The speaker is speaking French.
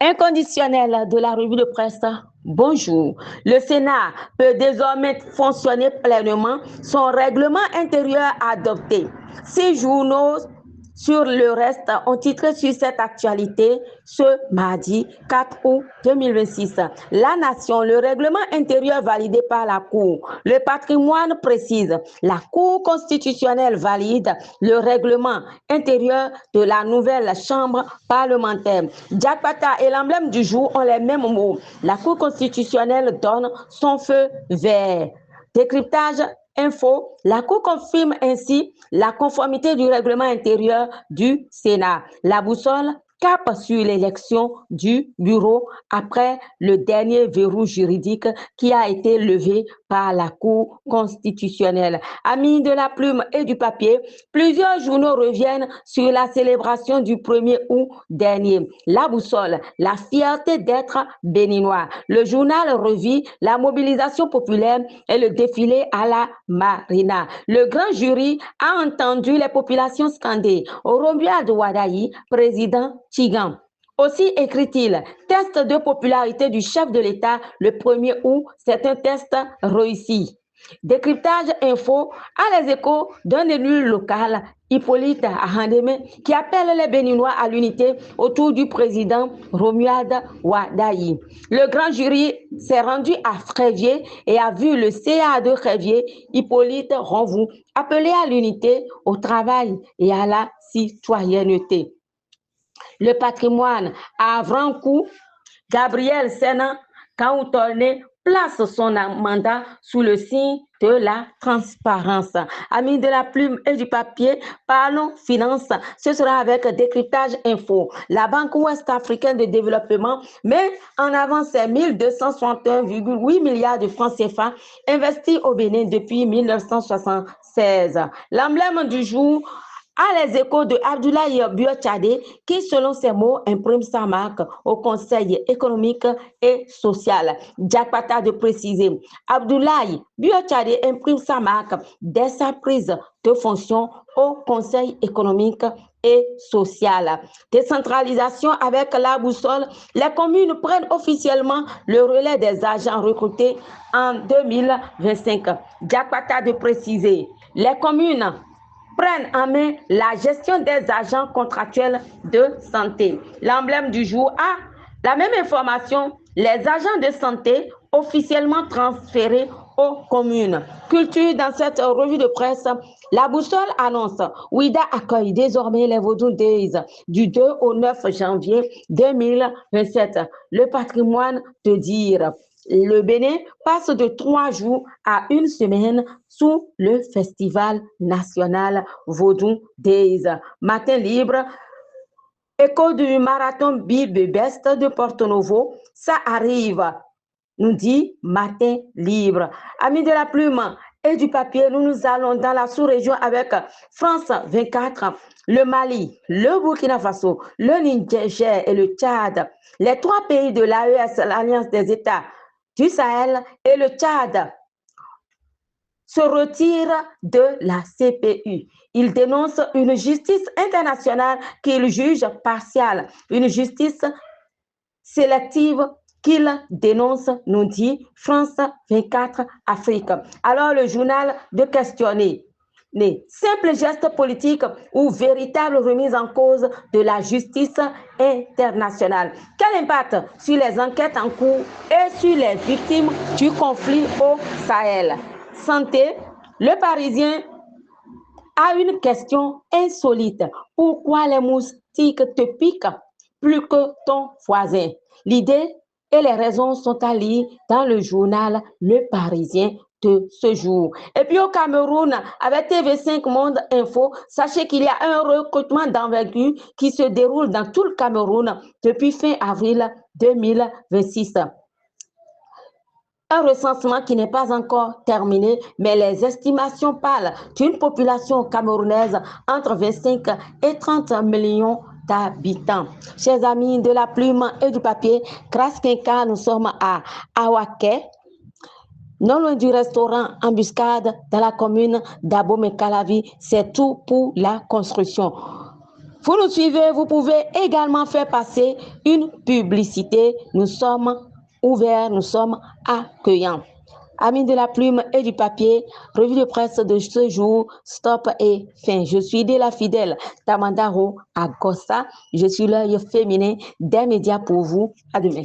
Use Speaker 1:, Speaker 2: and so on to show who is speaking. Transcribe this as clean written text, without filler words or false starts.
Speaker 1: Inconditionnel de la revue de presse. Bonjour. Le Sénat peut désormais fonctionner pleinement. Son règlement intérieur adopté. 6 journaux sur le reste ont titré sur cette actualité ce mardi 4 août 2026. La Nation, le règlement intérieur validé par la Cour. Le patrimoine précise. La Cour constitutionnelle valide le règlement intérieur de la nouvelle chambre parlementaire. Diakpata et l'emblème du jour ont les mêmes mots. La Cour constitutionnelle donne son feu vert. Décryptage info, la Cour confirme ainsi la conformité du règlement intérieur du Sénat. La boussole cap sur l'élection du bureau après le dernier verrou juridique qui a été levé par la Cour constitutionnelle. Amis de la plume et du papier, plusieurs journaux reviennent sur la célébration du 1er août dernier. La boussole, la fierté d'être béninois. Le journal revit la mobilisation populaire et le défilé à la Marina. Le grand jury a entendu les populations scander Romuald Wadayi, président Tigan. Aussi écrit-il, test de popularité du chef de l'État le 1er août, c'est un test réussi. Décryptage info à les échos d'un élu local, Hippolyte Ahandeme, qui appelle les Béninois à l'unité autour du président Romuald Wadayi. Le grand jury s'est rendu à Frévier et a vu le CA de Frévier, Hippolyte Ronvou, appeler à l'unité, au travail et à la citoyenneté. Le patrimoine à Vrankou, Gabriel Sena Kaoutorné place son mandat sous le signe de la transparence. Amis de la plume et du papier, parlons finances. Ce sera avec décryptage info. La Banque ouest-africaine de développement met en avant ses 1261,8 milliards de francs CFA investis au Bénin depuis 1976. L'emblème du jour à les échos de Abdoulaye Biotchadé, qui, selon ses mots, imprime sa marque au Conseil économique et social. Diakpata de préciser, Abdoulaye Biotchadé imprime sa marque dès sa prise de fonction au Conseil économique et social. Décentralisation avec la boussole, les communes prennent officiellement le relais des agents recrutés en 2025. Diakpata de préciser, les communes prennent en main la gestion des agents contractuels de santé. L'emblème du jour a la même information, les agents de santé officiellement transférés aux communes. Culture dans cette revue de presse, la boussole annonce Ouida accueille désormais les Vaudou Days du 2 au 9 janvier 2027. Le patrimoine de dire. Le Bénin passe de 3 jours à 1 semaine sous le Festival national Vaudou Days. Matin libre, écho du marathon Bible Best de Porto Novo, ça arrive, nous dit Matin libre. Amis de la plume et du papier, nous allons dans la sous-région avec France 24, le Mali, le Burkina Faso, le Niger et le Tchad. Les 3 pays de l'AES, l'Alliance des États du Sahel et le Tchad se retirent de la CPU. Ils dénoncent une justice internationale qu'ils jugent partiale, une justice sélective qu'ils dénoncent, nous dit France 24 Afrique. Alors le journal de questionner. Simple geste politique ou véritable remise en cause de la justice internationale. Quel impact sur les enquêtes en cours et sur les victimes du conflit au Sahel? Santé, le Parisien a une question insolite. Pourquoi les moustiques te piquent plus que ton voisin? L'idée et les raisons sont à lire dans le journal Le Parisien de ce jour. Et puis au Cameroun, avec TV5 Monde Info, sachez qu'il y a un recrutement d'envergure qui se déroule dans tout le Cameroun depuis fin avril 2026. Un recensement qui n'est pas encore terminé, mais les estimations parlent d'une population camerounaise entre 25 et 30 millions d'habitants. Chers amis de la plume et du papier, grâce Kinka, nous sommes à Awaké, non loin du restaurant Embuscade dans la commune d'Abomey-Calavi. C'est tout pour la construction. Vous nous suivez, vous pouvez également faire passer une publicité. Nous sommes ouverts, nous sommes accueillants. Amis de la plume et du papier, revue de presse de ce jour, stop et fin. Je suis de la fidèle Tamandaro Agosta. Je suis l'œil féminin des médias pour vous. À demain.